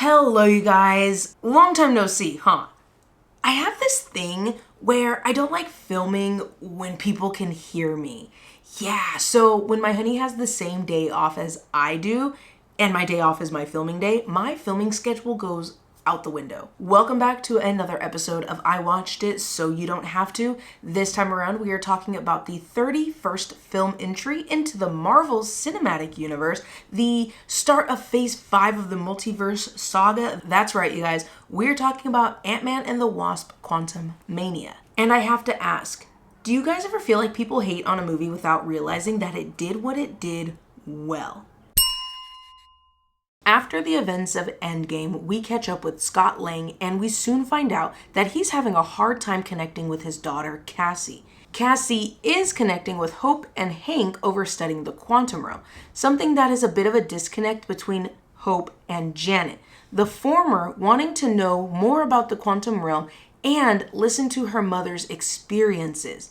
Hello, you guys. Long time no see, huh? I have this thing where I don't like filming when people can hear me. Yeah, so when my honey has the same day off as I do, and my day off is my filming day, my filming schedule goes out the window. Welcome back to another episode of I Watched It So You Don't Have To. This time around, we are talking about the 31st film entry into the Marvel Cinematic Universe, the start of Phase 5 of the multiverse saga. That's right, you guys. We're talking about Ant-Man and the Wasp: Quantumania. And I have to ask, do you guys ever feel like people hate on a movie without realizing that it did what it did well? After the events of Endgame, we catch up with Scott Lang and we soon find out that he's having a hard time connecting with his daughter, Cassie. Cassie is connecting with Hope and Hank over studying the quantum realm, something that is a bit of a disconnect between Hope and Janet, the former wanting to know more about the quantum realm and listen to her mother's experiences.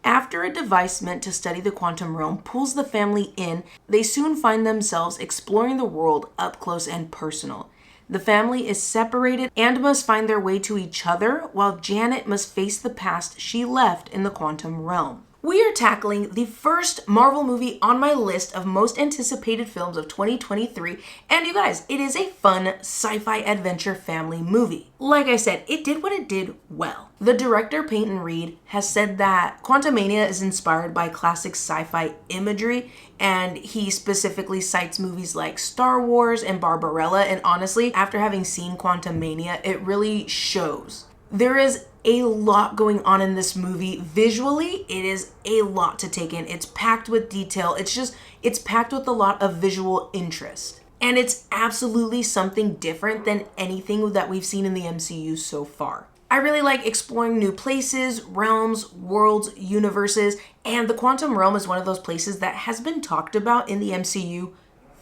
After a device meant to study the quantum realm pulls the family in, they soon find themselves exploring the world up close and personal. The family is separated and must find their way to each other, while Janet must face the past she left in the quantum realm. We are tackling the first Marvel movie on my list of most anticipated films of 2023, and you guys, it is a fun sci-fi adventure family movie. Like I said, it did what it did well. The director, Peyton Reed, has said that Quantumania is inspired by classic sci-fi imagery, and he specifically cites movies like Star Wars and Barbarella, and honestly, after having seen Quantumania, it really shows. There is a lot going on in this movie. Visually, it is a lot to take in. It's packed with detail. It's packed with a lot of visual interest. And it's absolutely something different than anything that we've seen in the MCU so far. I really like exploring new places, realms, worlds, universes, and the quantum realm is one of those places that has been talked about in the MCU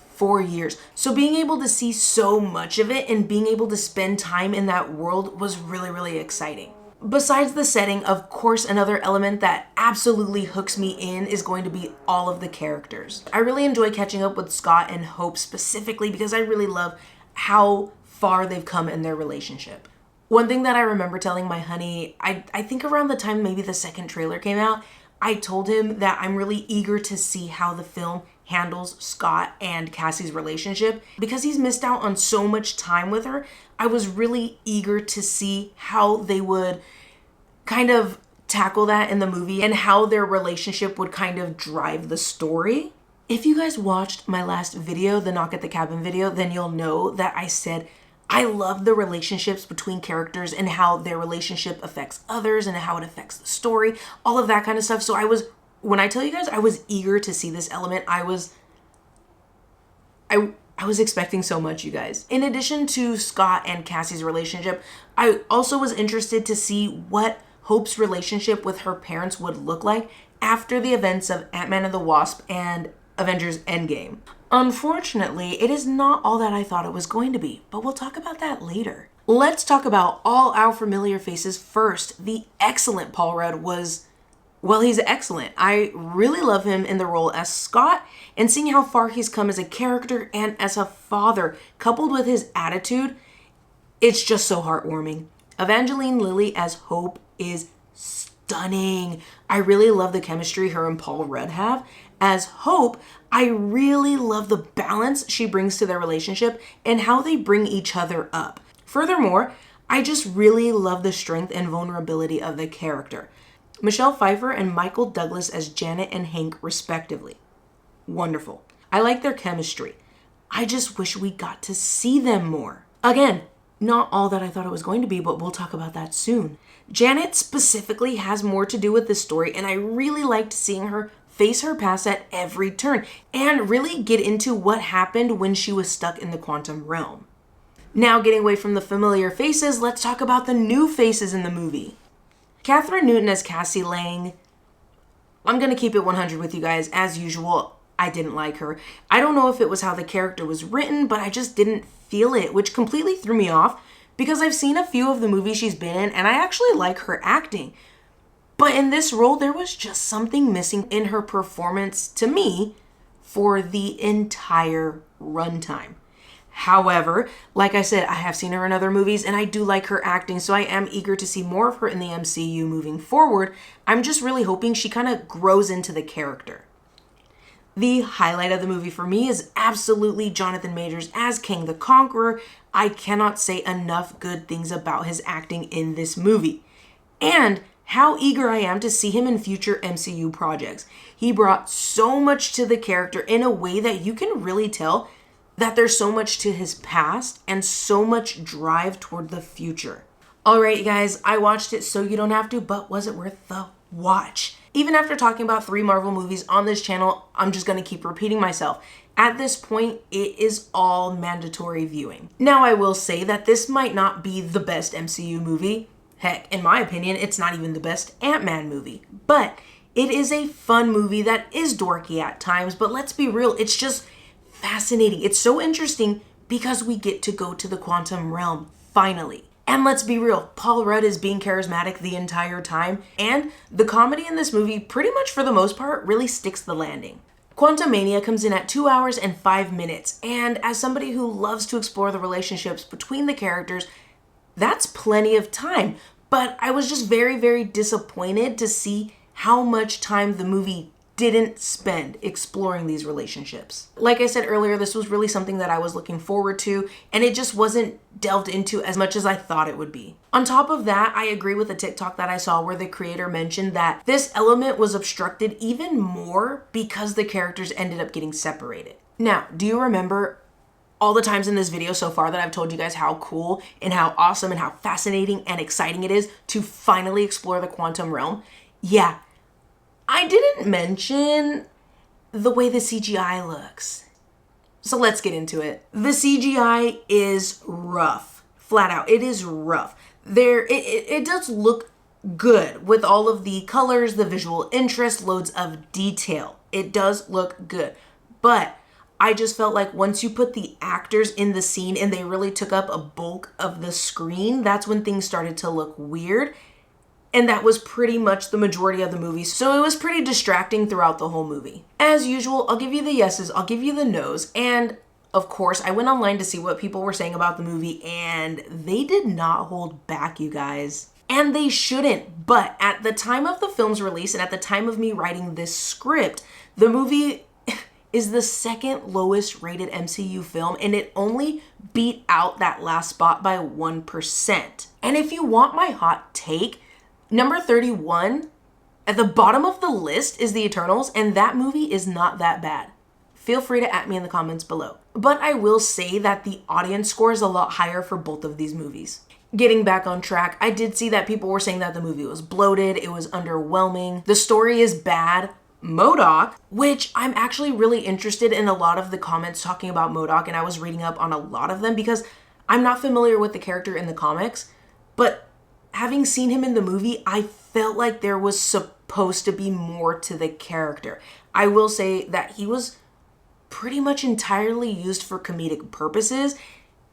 for years. So being able to see so much of it and being able to spend time in that world was really, really exciting. Besides the setting, of course, another element that absolutely hooks me in is going to be all of the characters. I really enjoy catching up with Scott and Hope specifically because I really love how far they've come in their relationship. One thing that I remember telling my honey, I think around the time maybe the second trailer came out, I told him that I'm really eager to see how the film handles Scott and Cassie's relationship. Because he's missed out on so much time with her, I was really eager to see how they would kind of tackle that in the movie and how their relationship would kind of drive the story. If you guys watched my last video, the Knock at the Cabin video, then you'll know that I said I love the relationships between characters and how their relationship affects others and how it affects the story, all of that kind of stuff. So when I tell you guys I was eager to see this element, I was expecting so much, you guys. In addition to Scott and Cassie's relationship, I also was interested to see what Hope's relationship with her parents would look like after the events of Ant-Man and the Wasp and Avengers Endgame. Unfortunately, it is not all that I thought it was going to be, but we'll talk about that later. Let's talk about all our familiar faces first. The excellent Paul Rudd he's excellent. I really love him in the role as Scott, and seeing how far he's come as a character and as a father, coupled with his attitude, it's just so heartwarming. Evangeline Lilly as Hope is stunning. I really love the chemistry her and Paul Rudd have. As Hope, I really love the balance she brings to their relationship and how they bring each other up. Furthermore, I just really love the strength and vulnerability of the character. Michelle Pfeiffer and Michael Douglas as Janet and Hank, respectively. Wonderful. I like their chemistry. I just wish we got to see them more. Again, not all that I thought it was going to be, but we'll talk about that soon. Janet specifically has more to do with this story, and I really liked seeing her face her past at every turn and really get into what happened when she was stuck in the quantum realm. Now, getting away from the familiar faces, let's talk about the new faces in the movie. Catherine Newton as Cassie Lang. I'm going to keep it 100 with you guys. As usual, I didn't like her. I don't know if it was how the character was written, but I just didn't feel it, which completely threw me off because I've seen a few of the movies she's been in and I actually like her acting. But in this role, there was just something missing in her performance to me for the entire runtime. However, like I said, I have seen her in other movies and I do like her acting, so I am eager to see more of her in the MCU moving forward. I'm just really hoping she kind of grows into the character. The highlight of the movie for me is absolutely Jonathan Majors as Kang the Conqueror. I cannot say enough good things about his acting in this movie. And how eager I am to see him in future MCU projects. He brought so much to the character in a way that you can really tell that there's so much to his past and so much drive toward the future. Alright, you guys, I watched it so you don't have to, but was it worth the watch? Even after talking about 3 Marvel movies on this channel, I'm just going to keep repeating myself. At this point, it is all mandatory viewing. Now, I will say that this might not be the best MCU movie. Heck, in my opinion, it's not even the best Ant-Man movie. But it is a fun movie that is dorky at times, but let's be real, it's just fascinating. It's so interesting because we get to go to the quantum realm, finally. And let's be real, Paul Rudd is being charismatic the entire time, and the comedy in this movie, pretty much for the most part, really sticks the landing. Quantumania comes in at 2 hours and 5 minutes, and as somebody who loves to explore the relationships between the characters, that's plenty of time. But I was just very, very disappointed to see how much time the movie didn't spend exploring these relationships. Like I said earlier, this was really something that I was looking forward to, and it just wasn't delved into as much as I thought it would be. On top of that, I agree with a TikTok that I saw where the creator mentioned that this element was obstructed even more because the characters ended up getting separated. Now, do you remember all the times in this video so far that I've told you guys how cool and how awesome and how fascinating and exciting it is to finally explore the quantum realm? Yeah, I didn't mention the way the CGI looks. So let's get into it. The CGI is rough. Flat out, it is rough. It does look good with all of the colors, the visual interest, loads of detail. It does look good. But I just felt like once you put the actors in the scene and they really took up a bulk of the screen, that's when things started to look weird. And that was pretty much the majority of the movie, so it was pretty distracting throughout the whole movie. As usual, I'll give you the yeses, I'll give you the nos, and of course, I went online to see what people were saying about the movie, and they did not hold back, you guys. And they shouldn't, but at the time of the film's release and at the time of me writing this script, the movie is the second lowest rated MCU film, and it only beat out that last spot by 1%. And if you want my hot take, number 31, at the bottom of the list is The Eternals, and that movie is not that bad. Feel free to at me in the comments below. But I will say that the audience score is a lot higher for both of these movies. Getting back on track, I did see that people were saying that the movie was bloated, it was underwhelming, the story is bad. MODOK, which I'm actually really interested in a lot of the comments talking about MODOK, and I was reading up on a lot of them because I'm not familiar with the character in the comics, but having seen him in the movie, I felt like there was supposed to be more to the character. I will say that he was pretty much entirely used for comedic purposes.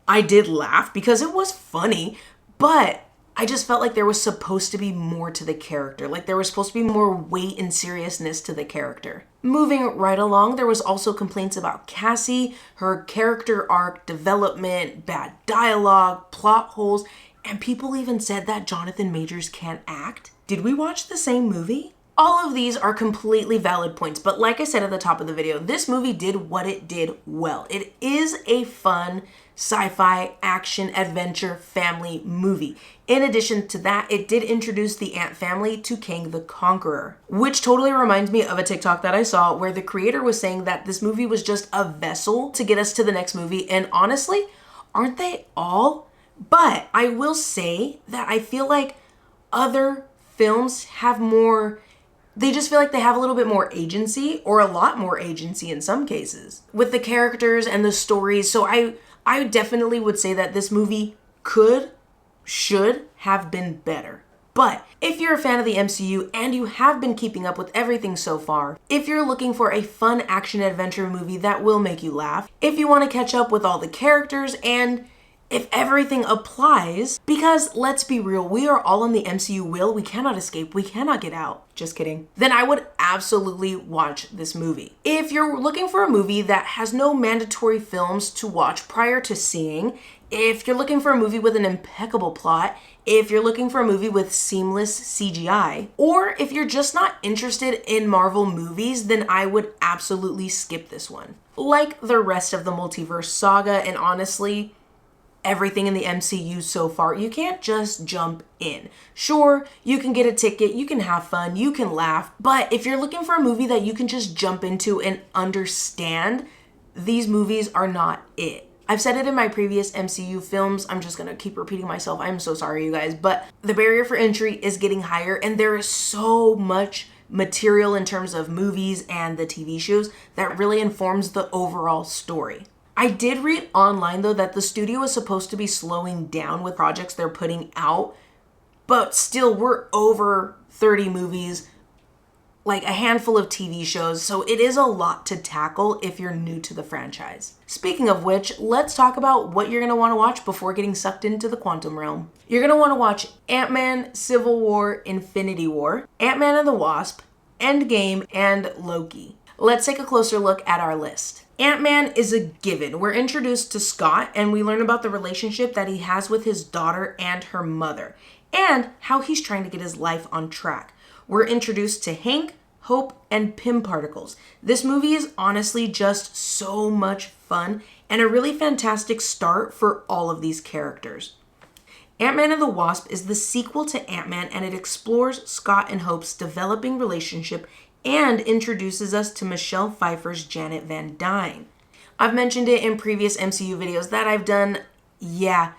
I did laugh because it was funny, but I just felt like there was supposed to be more to the character. Like there was supposed to be more weight and seriousness to the character. Moving right along, there was also complaints about Cassie, her character arc, development, bad dialogue, plot holes, and people even said that Jonathan Majors can't act. Did we watch the same movie? All of these are completely valid points, but like I said at the top of the video, this movie did what it did well. It is a fun sci-fi action adventure family movie. In addition to that, it did introduce the Ant family to Kang the Conqueror, which totally reminds me of a TikTok that I saw where the creator was saying that this movie was just a vessel to get us to the next movie, and honestly, aren't they all? But I will say that I feel like other films have more, they just feel like they have a little bit more agency, or a lot more agency in some cases, with the characters and the stories. So I definitely would say that this movie should have been better. But if you're a fan of the MCU and you have been keeping up with everything so far, if you're looking for a fun action adventure movie that will make you laugh, if you want to catch up with all the characters, and if everything applies, because let's be real, we are all in the MCU wheel. We cannot escape. We cannot get out. Just kidding. Then I would absolutely watch this movie. If you're looking for a movie that has no mandatory films to watch prior to seeing, if you're looking for a movie with an impeccable plot, if you're looking for a movie with seamless CGI, or if you're just not interested in Marvel movies, then I would absolutely skip this one. Like the rest of the multiverse saga, and honestly, everything in the MCU so far, you can't just jump in. Sure, you can get a ticket, you can have fun, you can laugh, but if you're looking for a movie that you can just jump into and understand, these movies are not it. I've said it in my previous MCU films, I'm just gonna keep repeating myself, I'm so sorry you guys, but the barrier for entry is getting higher and there is so much material in terms of movies and the TV shows that really informs the overall story. I did read online though that the studio is supposed to be slowing down with projects they're putting out, but still we're over 30 movies, like a handful of TV shows, so it is a lot to tackle if you're new to the franchise. Speaking of which, let's talk about what you're gonna wanna watch before getting sucked into the quantum realm. You're gonna wanna watch Ant-Man, Civil War, Infinity War, Ant-Man and the Wasp, Endgame, and Loki. Let's take a closer look at our list. Ant-Man is a given. We're introduced to Scott and we learn about the relationship that he has with his daughter and her mother, and how he's trying to get his life on track. We're introduced to Hank, Hope, and Pym Particles. This movie is honestly just so much fun and a really fantastic start for all of these characters. Ant-Man and the Wasp is the sequel to Ant-Man and it explores Scott and Hope's developing relationship and introduces us to Michelle Pfeiffer's Janet Van Dyne. I've mentioned it in previous MCU videos that I've done. Yeah,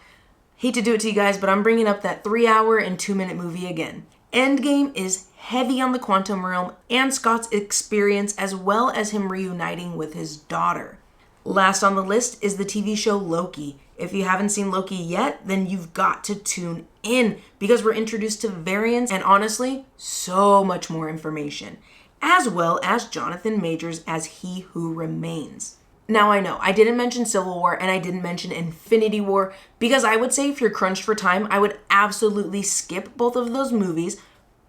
hate to do it to you guys, but I'm bringing up that 3-hour and 2-minute movie again. Endgame is heavy on the quantum realm and Scott's experience as well as him reuniting with his daughter. Last on the list is the TV show Loki. If you haven't seen Loki yet, then you've got to tune in because we're introduced to variants and honestly, so much more information, as well as Jonathan Majors as He Who Remains. Now I know, I didn't mention Civil War and I didn't mention Infinity War because I would say if you're crunched for time, I would absolutely skip both of those movies,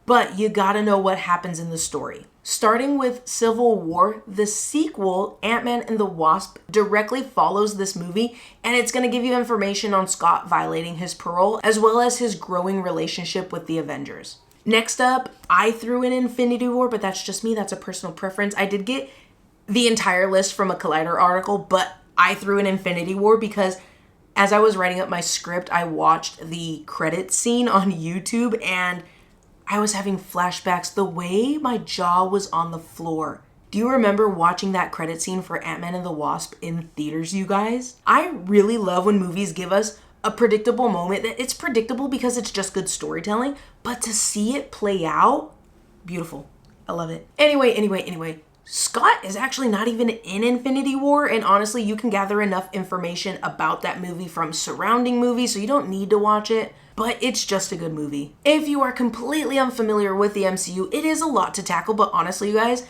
but you gotta know what happens in the story. Starting with Civil War, the sequel, Ant-Man and the Wasp, directly follows this movie and it's gonna give you information on Scott violating his parole as well as his growing relationship with the Avengers. Next up, I threw in Infinity War, but that's just me, that's a personal preference. I did get the entire list from a Collider article, but I threw in Infinity War because as I was writing up my script, I watched the credits scene on YouTube and I was having flashbacks. The way my jaw was on the floor. Do you remember watching that credit scene for Ant-Man and the Wasp in theaters, you guys? I really love when movies give us a predictable moment. It's predictable because it's just good storytelling, but to see it play out, beautiful. I love it. Anyway. Scott is actually not even in Infinity War, and honestly, you can gather enough information about that movie from surrounding movies, so you don't need to watch it, but it's just a good movie. If you are completely unfamiliar with the MCU, it is a lot to tackle, but honestly, you guys,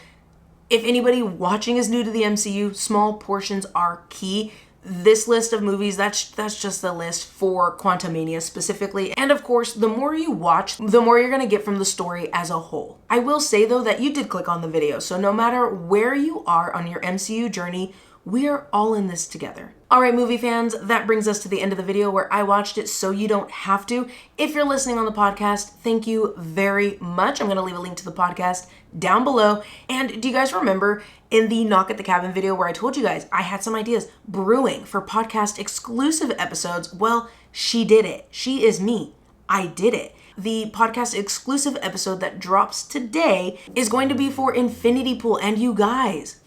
if anybody watching is new to the MCU, small portions are key. This list of movies, that's just the list for Quantumania specifically. And of course, the more you watch, the more you're gonna get from the story as a whole. I will say though that you did click on the video, so no matter where you are on your MCU journey, we are all in this together. All right, movie fans, that brings us to the end of the video where I watched it so you don't have to. If you're listening on the podcast, thank you very much. I'm gonna leave a link to the podcast down below. And do you guys remember in the Knock at the Cabin video where I told you guys I had some ideas brewing for podcast exclusive episodes? Well, she did it. She is me. I did it. The podcast exclusive episode that drops today is going to be for Infinity Pool, and you guys,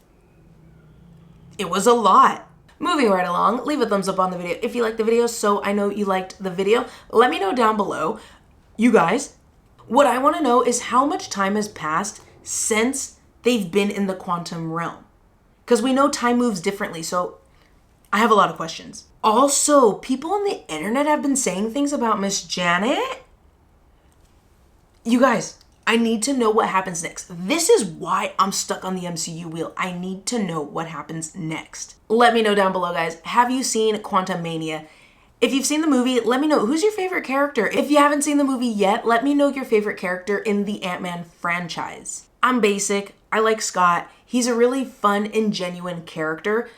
it was a lot. Moving right along, leave a thumbs up on the video if you liked the video so I know you liked the video. Let me know down below. You guys, what I want to know is how much time has passed since they've been in the quantum realm. Because we know time moves differently, so I have a lot of questions. Also, people on the internet have been saying things about Miss Janet. You guys, I need to know what happens next. This is why I'm stuck on the MCU wheel. I need to know what happens next. Let me know down below, guys. Have you seen Quantumania? If you've seen the movie, let me know who's your favorite character. If you haven't seen the movie yet, let me know your favorite character in the Ant-Man franchise. I'm basic. I like Scott. He's a really fun and genuine character.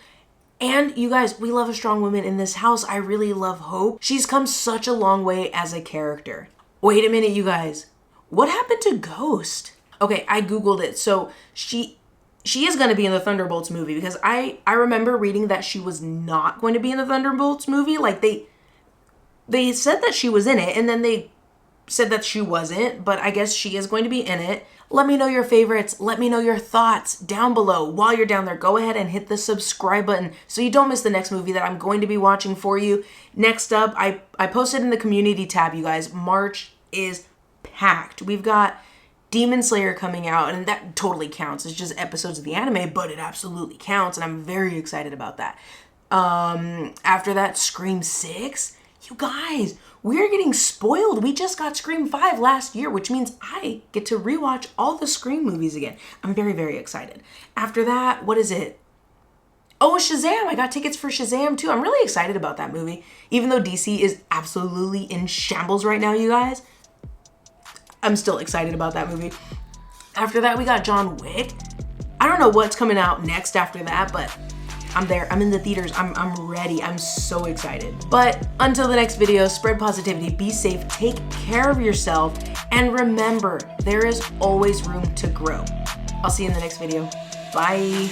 And you guys, we love a strong woman in this house. I really love Hope. She's come such a long way as a character. Wait a minute, you guys. What happened to Ghost? Okay, I Googled it. So she is going to be in the Thunderbolts movie, because I remember reading that she was not going to be in the Thunderbolts movie. Like they said that she was in it, and then they said that she wasn't, but I guess she is going to be in it. Let me know your favorites. Let me know your thoughts down below. While you're down there, go ahead and hit the subscribe button so you don't miss the next movie that I'm going to be watching for you. Next up, I posted in the community tab, you guys, March is packed. We've got Demon Slayer coming out, and that totally counts. It's just episodes of the anime, but it absolutely counts, and I'm very excited about that. After that, Scream 6. You guys, we're getting spoiled. We just got Scream 5 last year, which means I get to rewatch all the Scream movies again. I'm very, very excited. After that, what is it? Oh, Shazam. I got tickets for Shazam too. I'm really excited about that movie. Even though DC is absolutely in shambles right now, you guys, I'm still excited about that movie. After that, we got John Wick. I don't know what's coming out next after that, but I'm there. I'm in the theaters. I'm ready. I'm so excited. But until the next video, spread positivity, be safe, take care of yourself, and remember, there is always room to grow. I'll see you in the next video. Bye.